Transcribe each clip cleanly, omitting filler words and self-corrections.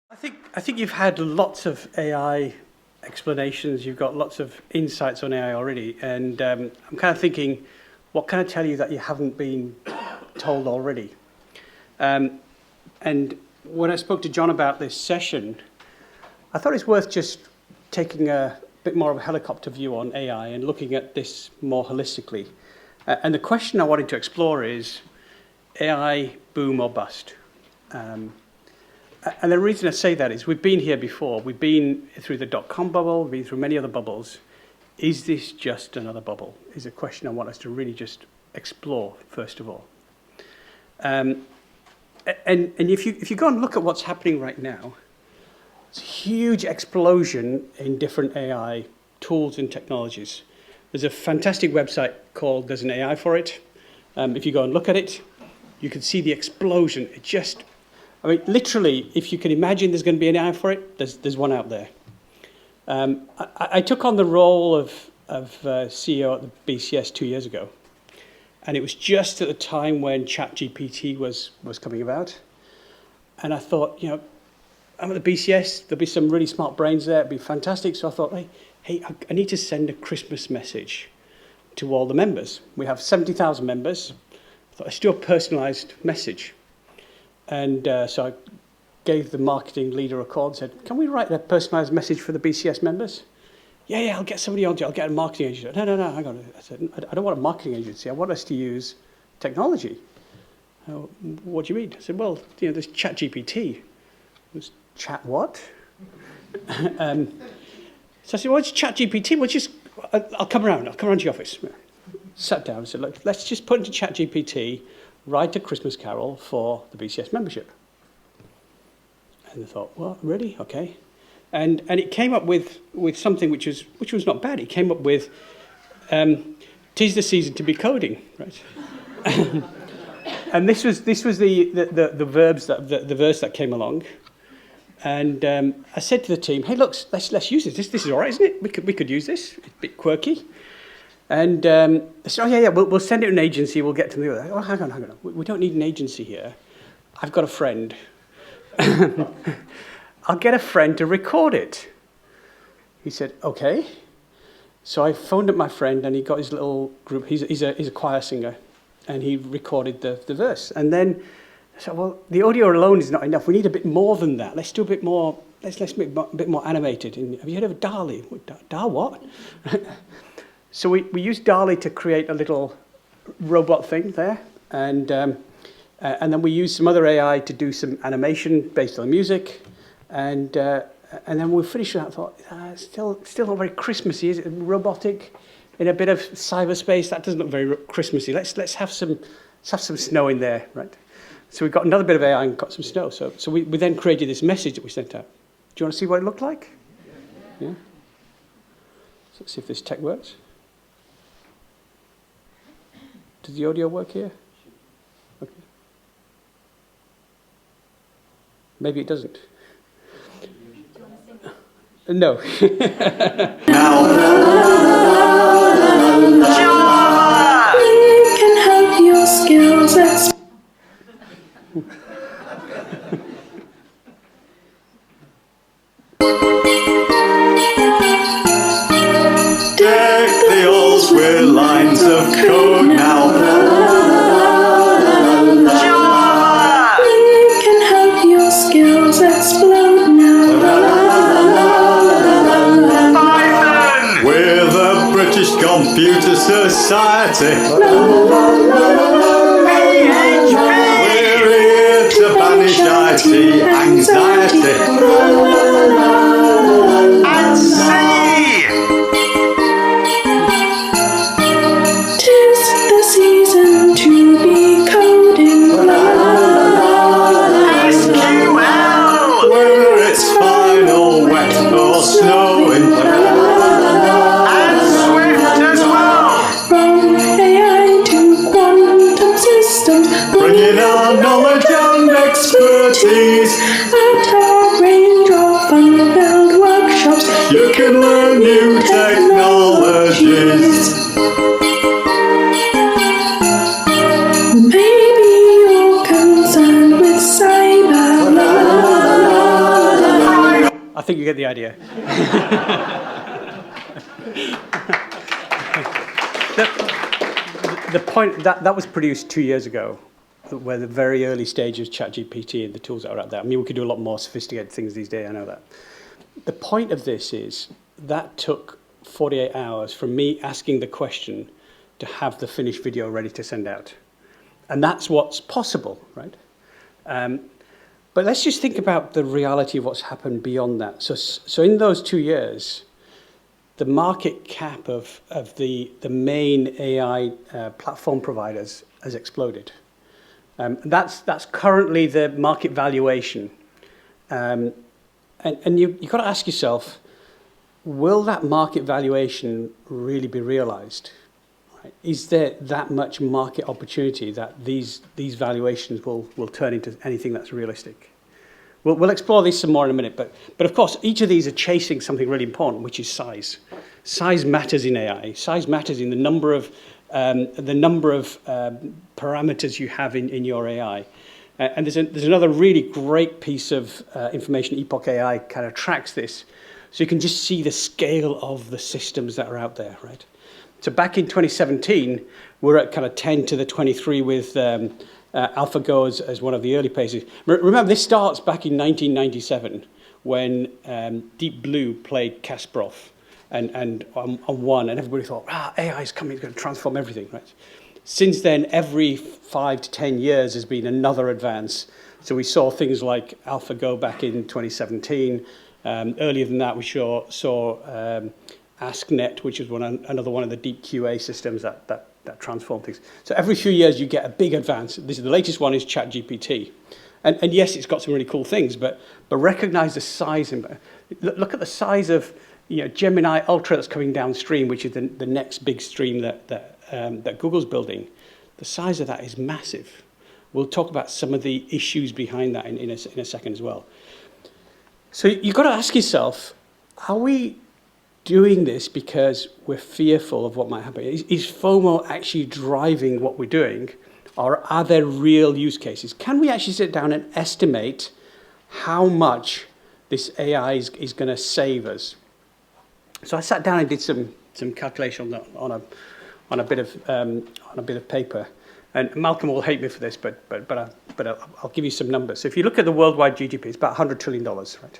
I think you've had lots of AI explanations. You've got lots of insights on AI already, and I'm kind of thinking, what can I tell you that you haven't been told already? And when I spoke to John about this session, I thought it's worth just taking a bit more of a helicopter view on AI and looking at this more holistically. And the question I wanted to explore is AI boom or bust. And the reason I say that is we've been here before. We've been through the dot-com bubble, we've been through many other bubbles. Is this just another bubble? Is a question I want us to really just explore, first of all. And if you go and look at what's happening right now, it's a huge explosion in different AI tools and technologies. There's a fantastic website called There's an AI for It. If you go and look at it, you can see the explosion. I mean, literally, if you can imagine there's going to be an AI for it, there's one out there. I took on the role of CEO at the BCS 2 years ago, and it was just at the time when ChatGPT was coming about. And I thought, I'm at the BCS, there'll be some really smart brains there, it'd be fantastic. So I thought, hey, I need to send a Christmas message to all the members. We have 70,000 members. I thought, let's do a personalized message. And so I gave the marketing leader a call and said, can we write a personalized message for the BCS members? Yeah, I'll get somebody on to it. I'll get a marketing agency. No, hang on. I said, I don't want a marketing agency. I want us to use technology. What do you mean? I said, well, there's ChatGPT. There's chat what? So I said, well, it's ChatGPT. I'll come around. I'll come around to your office. Sat down and said, look, let's just put into ChatGPT, write a Christmas carol for the BCS membership. And I thought, well, really? Okay. And it came up with something which was not bad. It came up with, "'Tis the season to be coding," right? And this was the verbs the verse that came along. And I said to the team, "Hey, look, let's use this. This is all right, isn't it? We could use this. It's a bit quirky." And they said, "Oh yeah, we'll send it to an agency. We'll get to the other." Oh, hang on. We don't need an agency here. I've got a friend. I'll get a friend to record it. He said, okay. So I phoned up my friend, and he got his little group. He's a choir singer, and he recorded the verse. And then I said, well, the audio alone is not enough. We need a bit more than that. Let's do a bit more. Let's make it a bit more animated. And have you heard of DALL-E? DALL what? So we used DALL-E to create a little robot thing there, and then we used some other AI to do some animation based on the music. And then we finished that. I thought, still not very Christmassy, is it? Robotic in a bit of cyberspace. That doesn't look very Christmassy. Let's have some snow in there, right? So we got another bit of AI and got some snow. So we then created this message that we sent out. Do you want to see what it looked like? Yeah. So let's see if this tech works. Does the audio work here? Okay. Maybe it doesn't. No. Java! You can have your skills Deck the halls with lines of code now. Java! You can have your skills explode now. Python! We're the British Computer Society. We're here to banish IT anxiety. And C! Tis the season to be coding. SQL! Whether it's fine or wet or snowing. And Swift as well! From AI to quantum systems, Bringing our knowledge and expertise. at our range of fun-filled workshops, You can learn new technologies. Maybe you're concerned with cyber. get the idea. The point, that was produced 2 years ago, where the very early stages of ChatGPT and the tools that are out there. I mean, we could do a lot more sophisticated things these days, I know that. The point of this is that took 48 hours from me asking the question to have the finished video ready to send out. And that's what's possible, right? But let's just think about the reality of what's happened beyond that. So in those 2 years, the market cap of the main AI platform providers has exploded. That's currently the market valuation. And you've got to ask yourself, will that market valuation really be realized? Right? Is there that much market opportunity that these valuations will turn into anything that's realistic? We'll explore these some more in a minute, but of course, each of these are chasing something really important, which is size. Size matters in AI. Size matters in the number of parameters you have in your AI. And there's another really great piece of information. Epoch AI kind of tracks this, so you can just see the scale of the systems that are out there, right? So back in 2017, we're at kind of 10 to the 23 with AlphaGo as one of the early places. Remember, this starts back in 1997 when Deep Blue played Kasparov and won, and everybody thought, AI is coming, it's going to transform everything, right? Since then, every 5 to 10 years has been another advance. So we saw things like AlphaGo back in 2017. Earlier than that, we saw AskNet, which is another one of the deep QA systems that transform things. So every few years, you get a big advance. The latest one is ChatGPT. And yes, it's got some really cool things, but recognize the size. Look at the size of Gemini Ultra that's coming downstream, which is the next big stream that Google's building. The size of that is massive. We'll talk about some of the issues behind that in a second as well. So you've got to ask yourself, are we doing this because we're fearful of what might happen? Is FOMO actually driving what we're doing, or are there real use cases? Can we actually sit down and estimate how much this AI is going to save us? So I sat down and did some calculation on a bit of paper, and Malcolm will hate me for this, but I'll give you some numbers. So if you look at the worldwide GDP, it's about $100 trillion, right?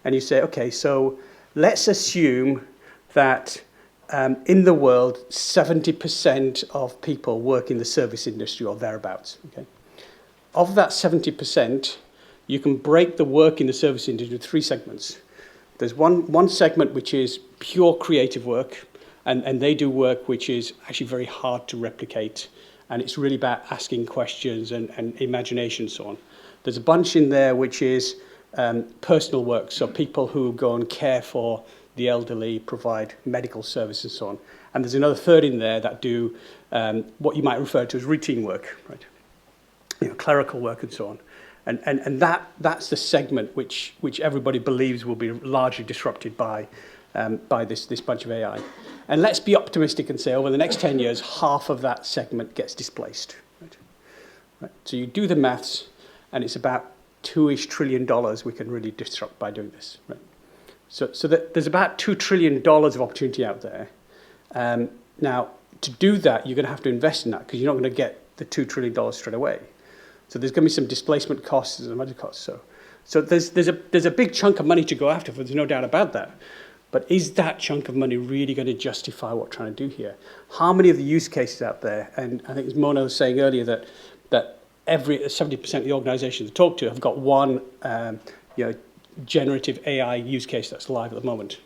And you say, okay, so let's assume that in the world, 70% of people work in the service industry or thereabouts. Okay? Of that 70%, you can break the work in the service industry into 3 segments. There's one segment which is pure creative work, and they do work which is actually very hard to replicate, and it's really about asking questions and imagination and so on. There's a bunch in there which is personal work, so people who go and care for the elderly, provide medical services and so on. And there's another third in there that do what you might refer to as routine work, right? Clerical work and so on. And that's the segment which everybody believes will be largely disrupted by this bunch of AI. And let's be optimistic and say over the next 10 years, half of that segment gets displaced. Right? So you do the maths, and it's about $2-ish trillion we can really disrupt by doing this. Right? So there's about $2 trillion of opportunity out there. Now, to do that, you're going to have to invest in that because you're not going to get the $2 trillion straight away. So there's going to be some displacement costs and some other costs. So there's a big chunk of money to go after, there's no doubt about that. But is that chunk of money really going to justify what we're trying to do here? How many of the use cases out there, and I think as Mona was saying earlier, that every 70% of the organizations I talk to have got one generative AI use case that's live at the moment.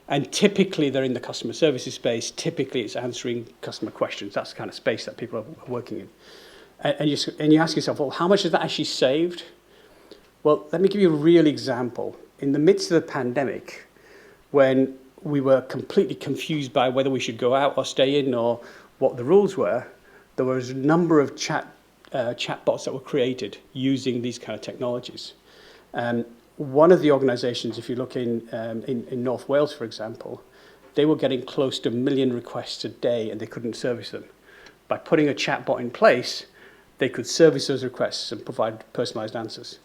And typically they're in the customer services space. Typically it's answering customer questions. That's the kind of space that people are working in. And you ask yourself, well, how much has that actually saved? Well, let me give you a real example. In the midst of the pandemic, when we were completely confused by whether we should go out or stay in or what the rules were, there was a number of chatbots that were created using these kind of technologies. One of the organizations, if you look in North Wales, for example, they were getting close to 1 million requests a day and they couldn't service them. By putting a chatbot in place, they could service those requests and provide personalized answers.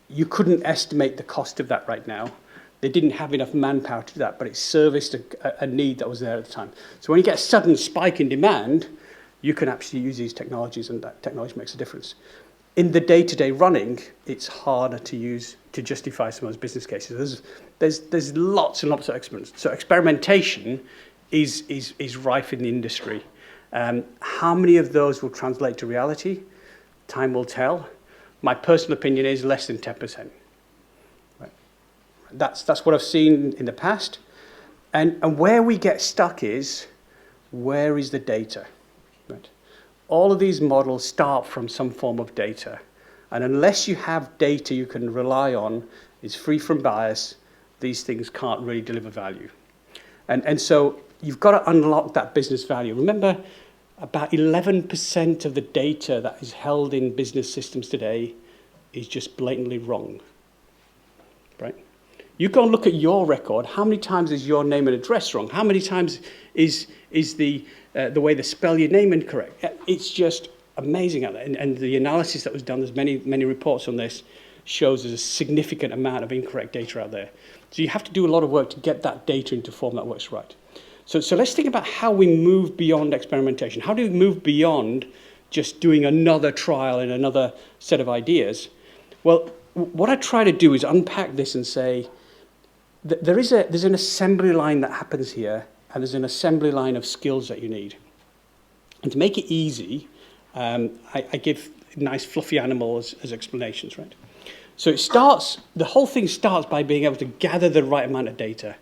You couldn't estimate the cost of that right now, They didn't have enough manpower to do that, but it serviced a need that was there at the time. So when you get a sudden spike in demand, you can actually use these technologies, and that technology makes a difference. In the day-to-day running, it's harder to use to justify some of those business cases. There's lots and lots of experiments. So experimentation is rife in the industry. How many of those will translate to reality? Time will tell. My personal opinion is less than 10%. Right. That's what I've seen in the past. And where we get stuck is, where is the data? Right. All of these models start from some form of data. And unless you have data you can rely on, is free from bias, these things can't really deliver value. And so you've got to unlock that business value. Remember, about 11% of the data that is held in business systems today is just blatantly wrong. Right? You go and look at your record. How many times is your name and address wrong? How many times is the way they spell your name incorrect? It's just amazing. And the analysis that was done, there's many reports on this, shows there's a significant amount of incorrect data out there. So you have to do a lot of work to get that data into form that works right. So let's think about how we move beyond experimentation. How do we move beyond just doing another trial and another set of ideas? Well, what I try to do is unpack this and say that there's an assembly line that happens here, and there's an assembly line of skills that you need. And to make it easy, I give nice fluffy animals as explanations, right? So the whole thing starts by being able to gather the right amount of data.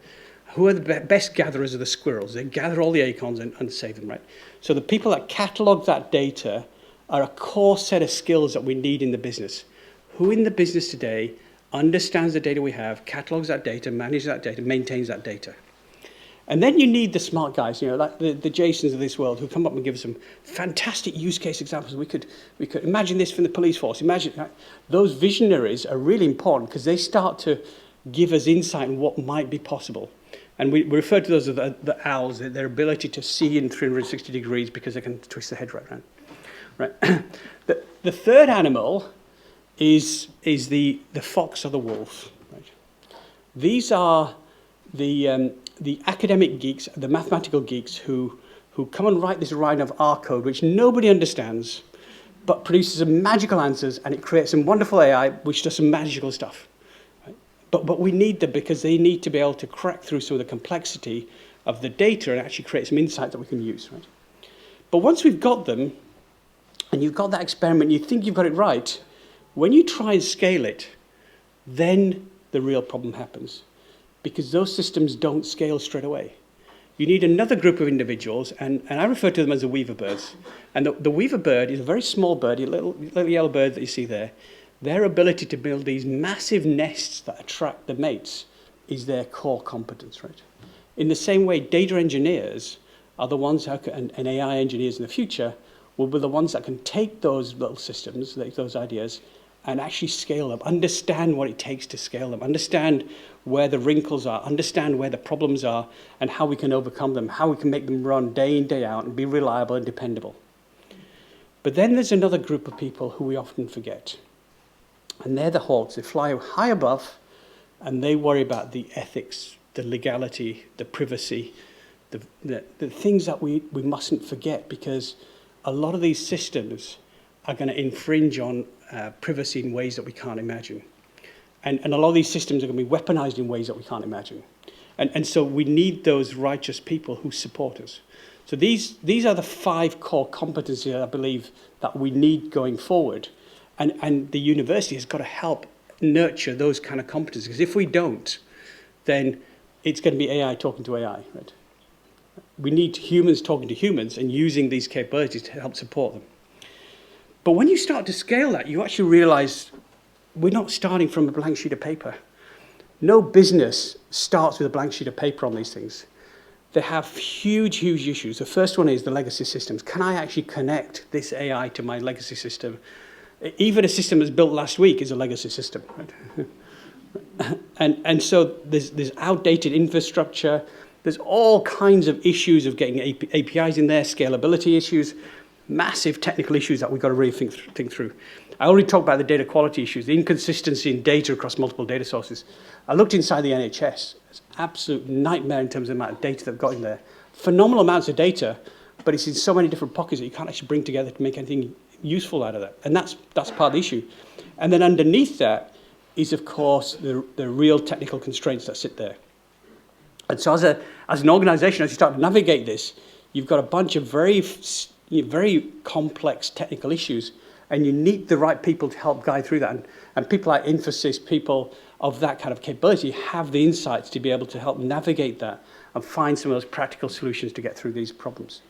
Who are the best gatherers of the squirrels? They gather all the acorns and save them, right? So the people that catalog that data are a core set of skills that we need in the business. Who in the business today understands the data we have, catalogs that data, manages that data, maintains that data? And then you need the smart guys, like the Jasons of this world, who come up and give us some fantastic use case examples. We could imagine this from the police force. Imagine those visionaries are really important because they start to give us insight on what might be possible. And we refer to those as the owls, their ability to see in 360 degrees because they can twist their head right around. Right. The third animal is the fox or the wolf. Right. These are the academic geeks, the mathematical geeks who come and write this line of R code, which nobody understands, but produces some magical answers, and it creates some wonderful AI which does some magical stuff. But we need them because they need to be able to crack through some of the complexity of the data and actually create some insight that we can use. Right? But once we've got them, and you've got that experiment, you think you've got it right, when you try and scale it, then the real problem happens. Because those systems don't scale straight away. You need another group of individuals, and I refer to them as the weaver birds. And the weaver bird is a very small bird, a little yellow bird that you see there. Their ability to build these massive nests that attract the mates is their core competence, right? In the same way, data engineers are the ones and AI engineers in the future will be the ones that can take those little systems, those ideas, and actually scale them, understand what it takes to scale them, understand where the wrinkles are, understand where the problems are, and how we can overcome them, how we can make them run day in, day out, and be reliable and dependable. But then there's another group of people who we often forget. And they're the hawks. They fly high above, and they worry about the ethics, the legality, the privacy, the things that we mustn't forget, because a lot of these systems are going to infringe on privacy in ways that we can't imagine. And a lot of these systems are going to be weaponized in ways that we can't imagine. And so we need those righteous people who support us. So these are the 5 core competencies, I believe, that we need going forward. And the university has got to help nurture those kind of competencies. Because if we don't, then it's going to be AI talking to AI. Right? We need humans talking to humans and using these capabilities to help support them. But when you start to scale that, you actually realize we're not starting from a blank sheet of paper. No business starts with a blank sheet of paper on these things. They have huge issues. The first one is the legacy systems. Can I actually connect this AI to my legacy system? Even a system that's built last week is a legacy system. Right? and so there's outdated infrastructure. There's all kinds of issues of getting APIs in there, scalability issues, massive technical issues that we've got to really think through. I already talked about the data quality issues, the inconsistency in data across multiple data sources. I looked inside the NHS. It's an absolute nightmare in terms of the amount of data they've got in there. Phenomenal amounts of data, but it's in so many different pockets that you can't actually bring together to make anything useful out of that. And that's part of the issue. And then underneath that is, of course, the real technical constraints that sit there. And so as an organization, as you start to navigate this, you've got a bunch of very complex technical issues, and you need the right people to help guide through that. And people like Infosys, people of that kind of capability, have the insights to be able to help navigate that and find some of those practical solutions to get through these problems.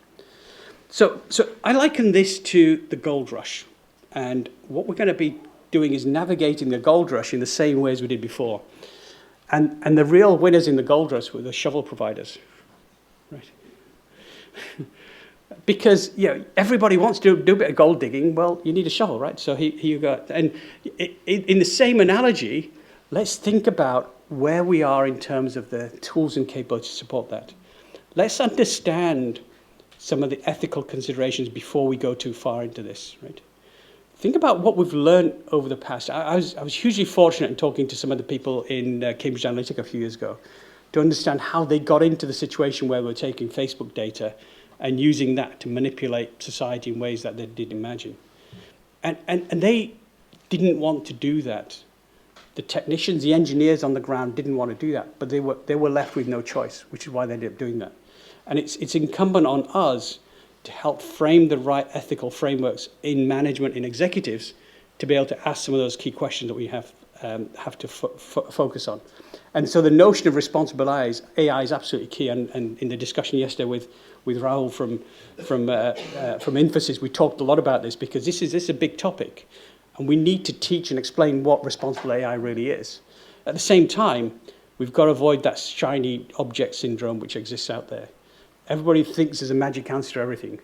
So I liken this to the gold rush. And what we're going to be doing is navigating the gold rush in the same way as we did before. And the real winners in the gold rush were the shovel providers. Right? Because everybody wants to do a bit of gold digging. Well, you need a shovel, right? So here you go. And in the same analogy, let's think about where we are in terms of the tools and capabilities to support that. Let's understand some of the ethical considerations before we go too far into this, right? Think about what we've learned over the past. I was hugely fortunate in talking to some of the people in Cambridge Analytica a few years ago to understand how they got into the situation where we're taking Facebook data and using that to manipulate society in ways that they didn't imagine. And they didn't want to do that. The technicians, the engineers on the ground didn't want to do that, but they were left with no choice, which is why they ended up doing that. And it's incumbent on us to help frame the right ethical frameworks in management, in executives, to be able to ask some of those key questions that we have to focus on. And so the notion of responsible AI is absolutely key. And in the discussion yesterday with Rahul from Infosys, we talked a lot about this because this is a big topic. And we need to teach and explain what responsible AI really is. At the same time, we've got to avoid that shiny object syndrome which exists out there. Everybody thinks there's a magic answer to everything.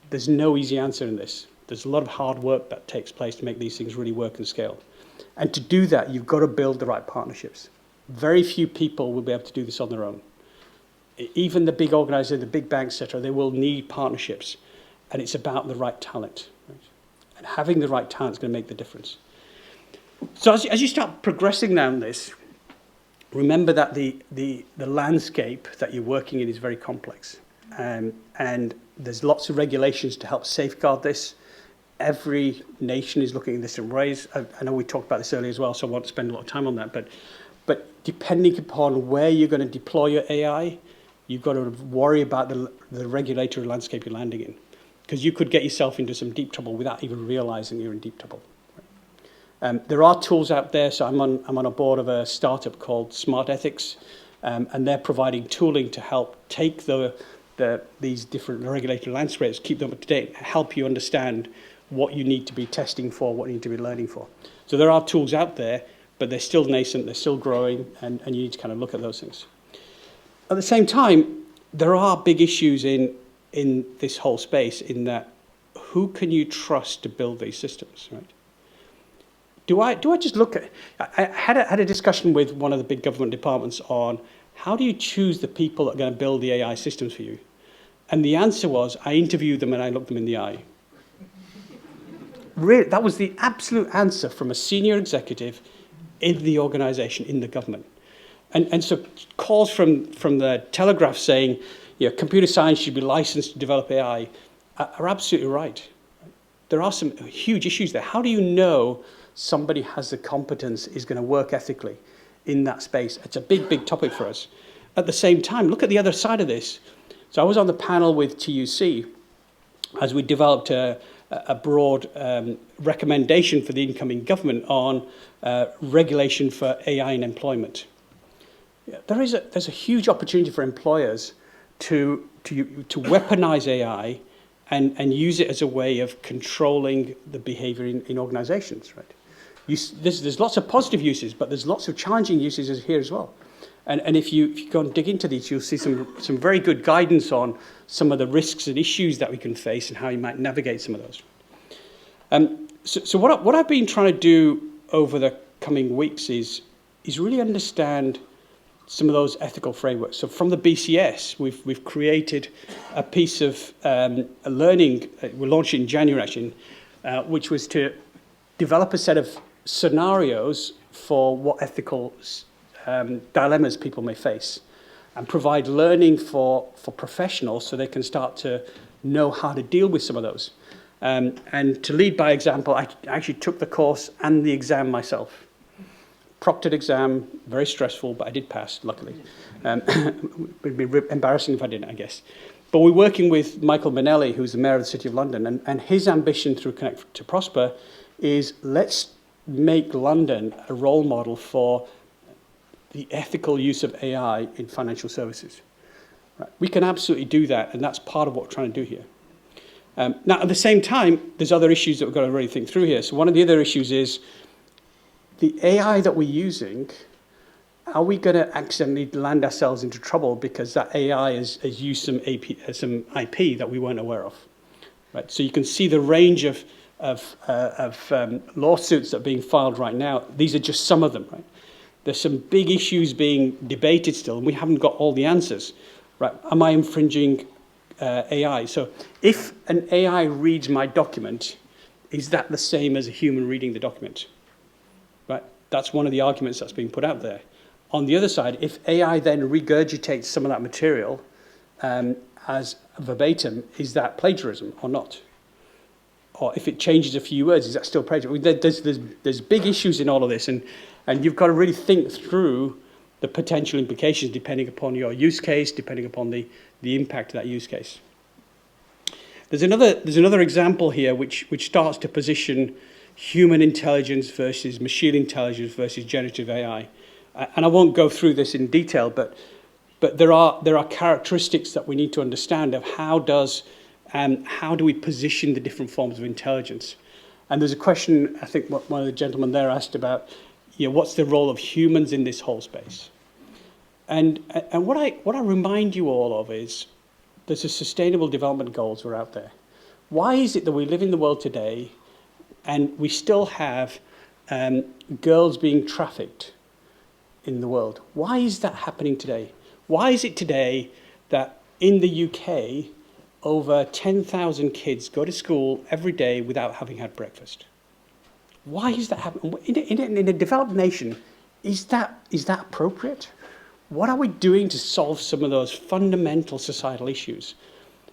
There's no easy answer in this. There's a lot of hard work that takes place to make these things really work and scale. And to do that, you've got to build the right partnerships. Very few people will be able to do this on their own. Even the big organizations, the big banks, etc., they will need partnerships. And it's about the right talent. Right? And having the right talent is going to make the difference. So as you start progressing down this, remember that the landscape that you're working in is very complex. And there's lots of regulations to help safeguard this. Every nation is looking at this in ways. I know we talked about this earlier as well, so I won't spend a lot of time on that. But depending upon where you're going to deploy your AI, you've got to worry about the regulatory landscape you're landing in. Because you could get yourself into some deep trouble without even realizing you're in deep trouble. There are tools out there. So I'm on a board of a startup called Smart Ethics, and they're providing tooling to help take these different regulatory landscapes, keep them up to date, help you understand what you need to be testing for, what you need to be learning for. So there are tools out there, but they're still nascent, they're still growing, and you need to kind of look at those things. At the same time, there are big issues in this whole space in that who can you trust to build these systems, right? Do I just look at... I had a discussion with one of the big government departments on how do you choose the people that are going to build the AI systems for you? And the answer was, I interviewed them and I looked them in the eye. Really, that was the absolute answer from a senior executive in the organization, in the government. And so calls from the Telegraph saying, computer science should be licensed to develop AI are absolutely right. There are some huge issues there. How do you know somebody has the competence, is going to work ethically in that space? It's a big, big topic for us. At the same time, look at the other side of this. So I was on the panel with TUC as we developed a broad recommendation for the incoming government on regulation for AI in employment. There's a huge opportunity for employers to weaponize AI and use it as a way of controlling the behavior in organizations, right? There's lots of positive uses, but there's lots of challenging uses here as well. And if you go and dig into these, you'll see some very good guidance on some of the risks and issues that we can face and how you might navigate some of those. So what I've been trying to do over the coming weeks is really understand some of those ethical frameworks. So from the BCS, we've created a piece of learning. We'll launch it in January, actually, which was to develop a set of scenarios for what ethical dilemmas people may face, and provide learning for professionals so they can start to know how to deal with some of those. And to lead by example, I actually took the course and the exam myself. Proctored exam, very stressful, but I did pass, luckily. It would be embarrassing if I didn't, I guess. But we're working with Michael Minnelli, who's the Mayor of the City of London, and his ambition through Connect to Prosper is let's make London a role model for the ethical use of AI in financial services. Right. We can absolutely do that, and that's part of what we're trying to do here. Now, at the same time, there's other issues that we've got to really think through here. So one of the other issues is the AI that we're using, are we going to accidentally land ourselves into trouble because that AI has used some IP that we weren't aware of? Right. So you can see the range of lawsuits that are being filed right now. These are just some of them. Right. There's some big issues being debated still, and we haven't got all the answers. Right? Am I infringing AI? So if an AI reads my document, is that the same as a human reading the document? Right? That's one of the arguments that's being put out there. On the other side, if AI then regurgitates some of that material as verbatim, is that plagiarism or not? Or if it changes a few words, is that still plagiarism? There's big issues in all of this, and you've got to really think through the potential implications depending upon your use case, depending upon the impact of that use case. There's another example here which starts to position human intelligence versus machine intelligence versus generative AI. And I won't go through this in detail, but there are characteristics that we need to understand of how do we position the different forms of intelligence. And there's a question, I think what one of the gentlemen there asked about, what's the role of humans in this whole space? And what I remind you all of is there's a sustainable development goals that are out there. Why is it that we live in the world today and we still have girls being trafficked in the world? Why is that happening today? Why is it today that in the UK, over 10,000 kids go to school every day without having had breakfast? Why is that happening? In a developed nation, is that appropriate? What are we doing to solve some of those fundamental societal issues?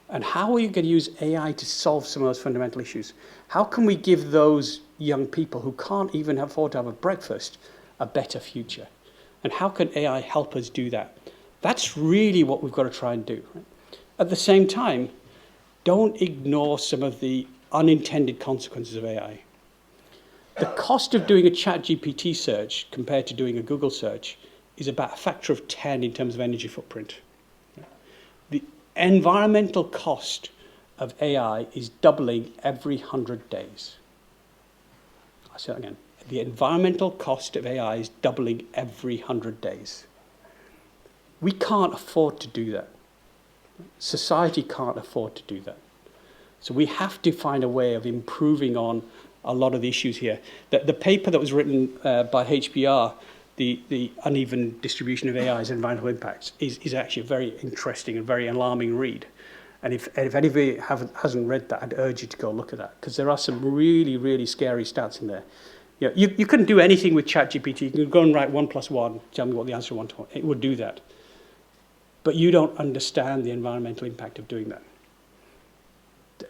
And how are you going to use AI to solve some of those fundamental issues? How can we give those young people who can't even afford to have a breakfast a better future? And how can AI help us do that? That's really what we've got to try and do. Right? At the same time, don't ignore some of the unintended consequences of AI. The cost of doing a ChatGPT search compared to doing a Google search is about a factor of 10 in terms of energy footprint. The environmental cost of AI is doubling every 100 days. I'll say that again. The environmental cost of AI is doubling every 100 days. We can't afford to do that. Society can't afford to do that. So we have to find a way of improving on a lot of the issues here. The paper that was written by HBR, the uneven distribution of AI's environmental impacts, is actually a very interesting and very alarming read. And if anybody hasn't read that, I'd urge you to go look at that, because there are some really, really scary stats in there. You couldn't do anything with ChatGPT. You can go and write 1 + 1, tell me what the answer to 1 to 1. It would do that. But you don't understand the environmental impact of doing that.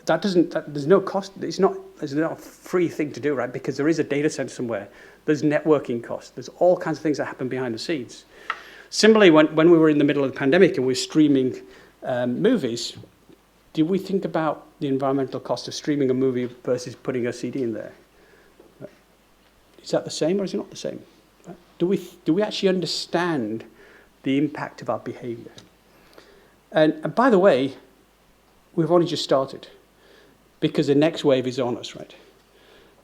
There's no cost. It's not a free thing to do, right? Because there is a data center somewhere. There's networking costs. There's all kinds of things that happen behind the scenes. Similarly, when we were in the middle of the pandemic and we were streaming movies, did we think about the environmental cost of streaming a movie versus putting a CD in there? Right. Is that the same or is it not the same? Right. Do we actually understand the impact of our behavior? And by the way, we've only just started, because the next wave is on us, right?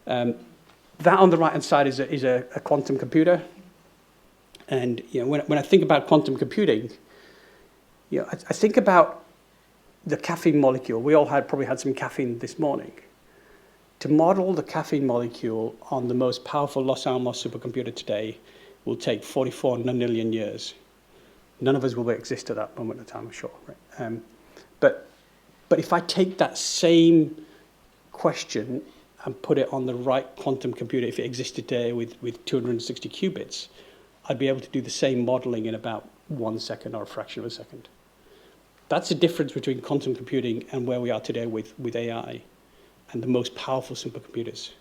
That on the right-hand side is a quantum computer. And when I think about quantum computing, I think about the caffeine molecule. We all probably had some caffeine this morning. To model the caffeine molecule on the most powerful Los Alamos supercomputer today will take 44 nonillion years. None of us will exist at that moment in time, I'm sure. Right? But if I take that same question and put it on the right quantum computer, if it existed today with 260 qubits, I'd be able to do the same modeling in about 1 second or a fraction of a second. That's the difference between quantum computing and where we are today with AI and the most powerful supercomputers.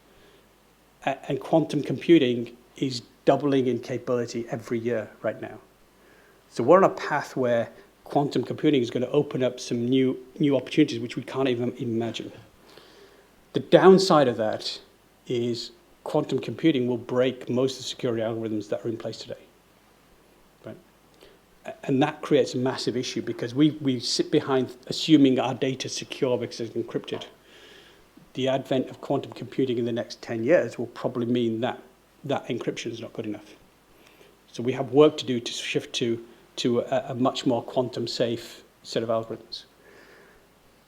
And quantum computing is doubling in capability every year right now. So we're on a path where quantum computing is going to open up some new opportunities which we can't even imagine. The downside of that is quantum computing will break most of the security algorithms that are in place today. Right? And that creates a massive issue because we sit behind assuming our data is secure because it's encrypted. The advent of quantum computing in the next 10 years will probably mean that encryption is not good enough. So we have work to do to shift to a much more quantum safe set of algorithms.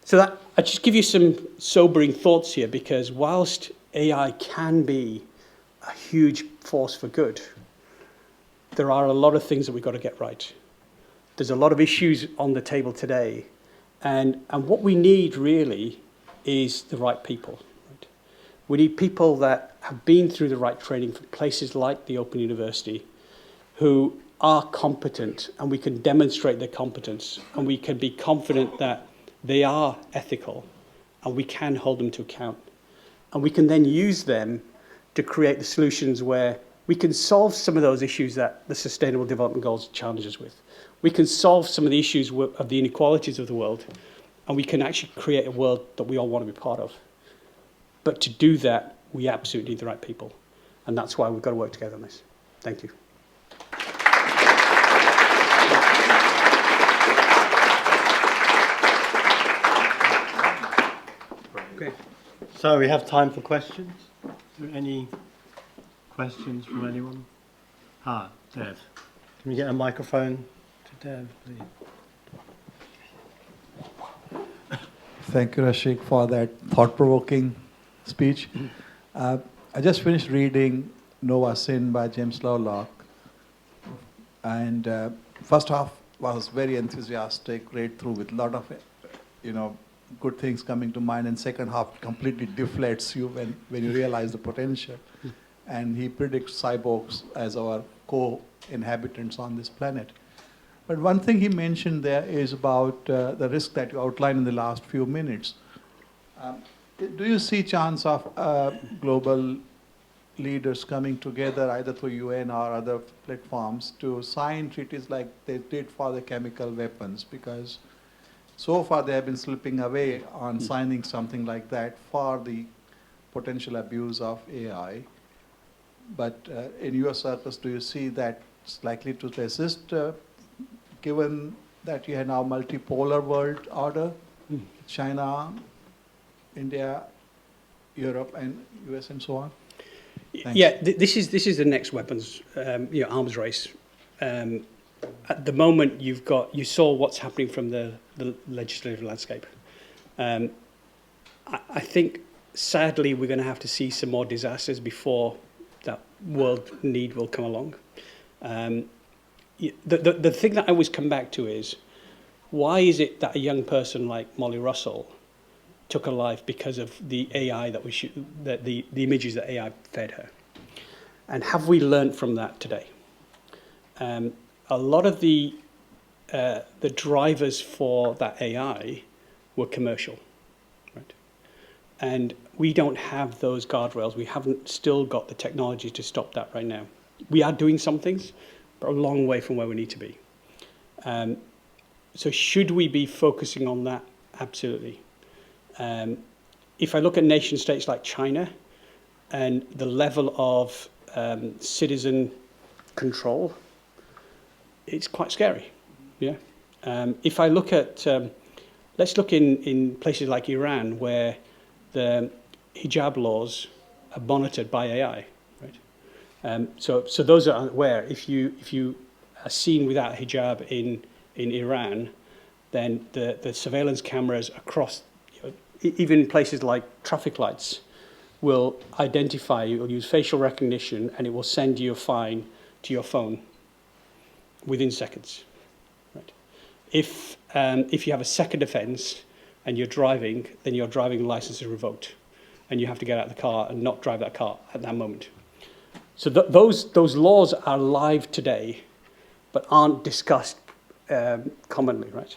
So that I just give you some sobering thoughts here, because whilst AI can be a huge force for good, there are a lot of things that we've got to get right. There's a lot of issues on the table today, and what we need really is the right people. Right? We need people that have been through the right training from places like the Open University, who are competent, and we can demonstrate their competence, and we can be confident that they are ethical, and we can hold them to account. And we can then use them to create the solutions where we can solve some of those issues that the Sustainable Development Goals challenge us with. We can solve some of the issues of the inequalities of the world, and we can actually create a world that we all want to be part of. But to do that, we absolutely need the right people. And that's why we've got to work together on this. Thank you. Okay. So we have time for questions. Are there any questions from anyone? Dev. Can we get a microphone to Dev, please? Thank you, Rashik, for that thought-provoking speech. I just finished reading Nova Sin by James Lovelock. And first half was very enthusiastic, read through with a lot of, good things coming to mind. And second half completely deflates you when you realize the potential. And he predicts cyborgs as our co-inhabitants on this planet. But one thing he mentioned there is about the risk that you outlined in the last few minutes. Do you see chance of global leaders coming together either through UN or other platforms to sign treaties like they did for the chemical weapons? Because so far they have been slipping away on signing something like that for the potential abuse of AI. But in your circles, do you see that it's likely to persist given that you have now multipolar world order, China, India, Europe, and US, and so on? Thanks. Yeah, this is the next weapons arms race. At the moment, you saw what's happening from the legislative landscape. I think sadly we're going to have to see some more disasters before that world need will come along. The thing that I always come back to is, why is it that a young person like Molly Russell took her life because of the AI that the images that AI fed her? And have we learned from that today? A lot of the drivers for that AI were commercial, right? And we don't have those guardrails. We haven't still got the technology to stop that right now. We are doing some things, but a long way from where we need to be. So should we be focusing on that? Absolutely. If I look at nation states like China and the level of citizen control, it's quite scary. Yeah. If I look at, let's look in places like Iran, where the hijab laws are monitored by AI. Right. So those are aware. If you are seen without hijab in Iran, then the surveillance cameras across, even places like traffic lights, will identify you, will use facial recognition, and it will send you a fine to your phone within seconds. Right. If you have a second offence and you're driving, then your driving license is revoked. and you have to get out of the car and not drive that car at that moment. So those laws are live today, but aren't discussed commonly, right?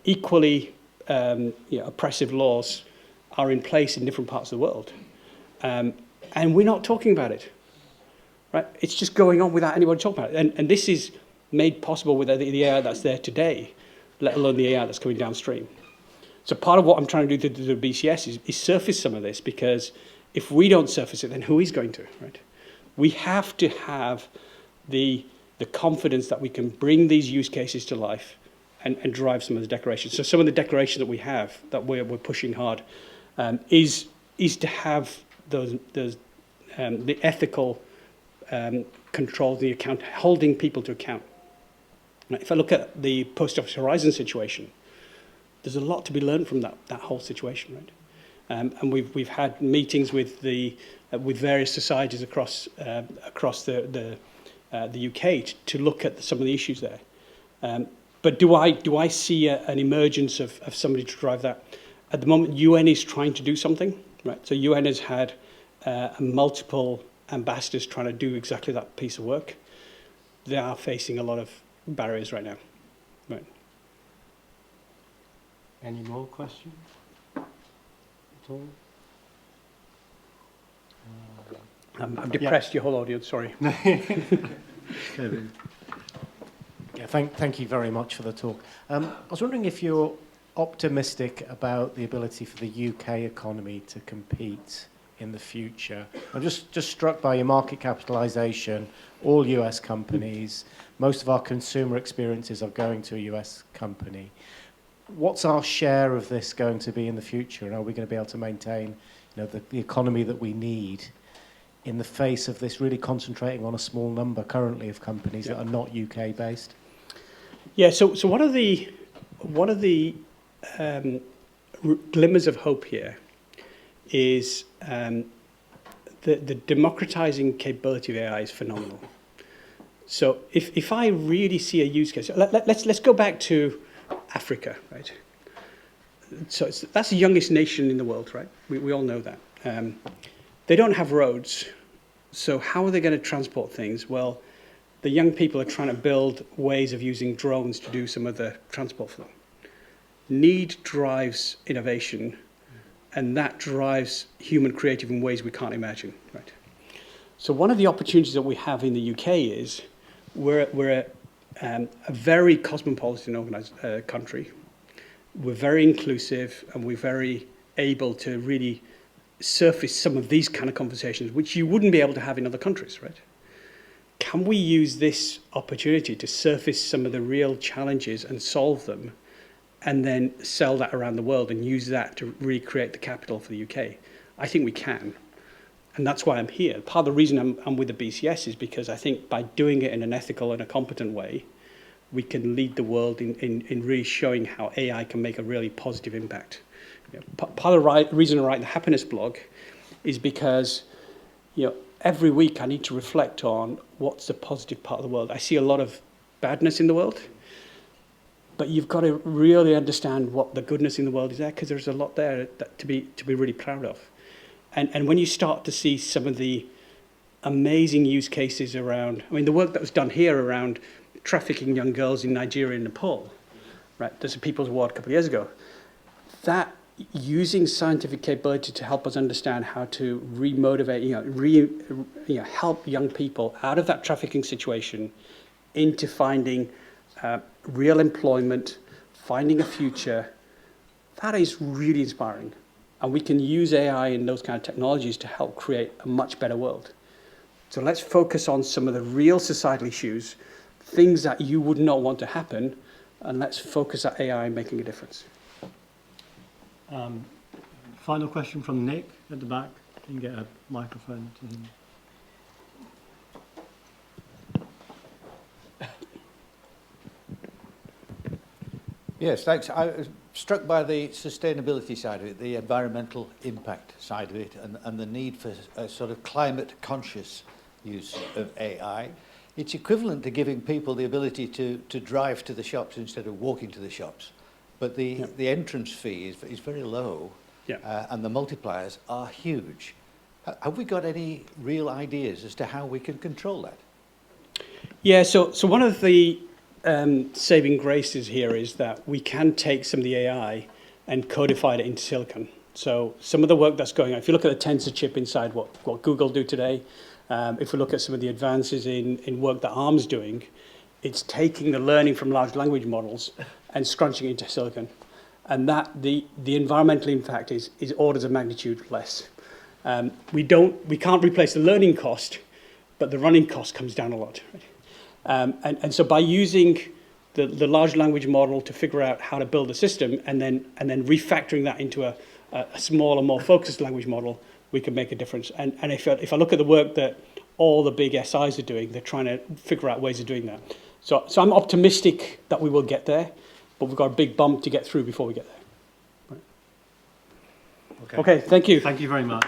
Equally, oppressive laws are in place in different parts of the world, and we're not talking about it, right? It's just going on without anybody talking about it, and this is made possible with the AI that's there today, let alone the AI that's coming downstream. So part of what I'm trying to do to the BCS is surface some of this, because if we don't surface it, then who is going to, right? We have to have the confidence that we can bring these use cases to life and drive some of the declarations. So some of the declarations that we have that we're pushing hard is to have those the ethical control, the account, holding people to account. Now, if I look at the Post Office Horizon situation, there's a lot to be learned from that whole situation, right? And we've had meetings with with various societies across the UK to look at some of the issues there. But do I see an emergence of somebody to drive that? At the moment, UN is trying to do something, right? So UN has had multiple ambassadors trying to do exactly that piece of work. They are facing a lot of barriers right now, right? Any more questions at all? I'm depressed, your whole audience, sorry. Kevin. Yeah, thank you very much for the talk. I was wondering if you're optimistic about the ability for the UK economy to compete in the future. I'm just struck by your market capitalisation, all US companies. Most of our consumer experiences are going to a US company. What's our share of this going to be in the future, and are we going to be able to maintain, the economy that we need in the face of this really concentrating on a small number currently of companies that are not UK based? Yeah. So one of the glimmers of hope here is the democratizing capability of AI is phenomenal. So if I really see a use case, let's go back to Africa, right? So that's the youngest nation in the world, right? We all know that. They don't have roads, so how are they going to transport things? Well, the young people are trying to build ways of using drones to do some of the transport for them. Need drives innovation, and that drives human creative in ways we can't imagine, right? So one of the opportunities that we have in the UK is we're a very cosmopolitan country. We're very inclusive, and we're very able to really surface some of these kind of conversations, which you wouldn't be able to have in other countries, right? Can we use this opportunity to surface some of the real challenges and solve them, and then sell that around the world and use that to really create the capital for the UK? I think we can. And that's why I'm here. Part of the reason I'm with the BCS is because I think by doing it in an ethical and a competent way, we can lead the world in really showing how AI can make a really positive impact. Part of the reason I write the happiness blog is because every week I need to reflect on what's the positive part of the world. I see a lot of badness in the world, but you've got to really understand what the goodness in the world is there, because there's a lot there to be really proud of. And when you start to see some of the amazing use cases around, the work that was done here around trafficking young girls in Nigeria and Nepal, right? There's a People's Award a couple of years ago. That using scientific capability to help us understand how to remotivate, help young people out of that trafficking situation into finding real employment, finding a future, that is really inspiring. And we can use AI and those kind of technologies to help create a much better world. So let's focus on some of the real societal issues, things that you would not want to happen, and let's focus on AI making a difference. Final question from Nick at the back. You can get a microphone to him. Yes, thanks. I was struck by the sustainability side of it, the environmental impact side of it, and the need for a sort of climate-conscious use of AI. It's equivalent to giving people the ability to drive to the shops instead of walking to the shops. But the entrance fee is very low. Yeah. and the multipliers are huge. Have we got any real ideas as to how we can control that? Yeah, so one of the saving graces here is that we can take some of the AI and codify it into silicon. So some of the work that's going on, if you look at the tensor chip inside what Google do today, if we look at some of the advances in work that ARM's doing, it's taking the learning from large language models and scrunching it into silicon. And that the environmental impact is orders of magnitude less. We can't replace the learning cost, but the running cost comes down a lot. Right? And so by using the large language model to figure out how to build a system and then refactoring that into a smaller, more focused language model, we can make a difference. And if I look at the work that all the big SIs are doing, they're trying to figure out ways of doing that. So I'm optimistic that we will get there, but we've got a big bump to get through before we get there. Right. Okay, thank you. Thank you very much.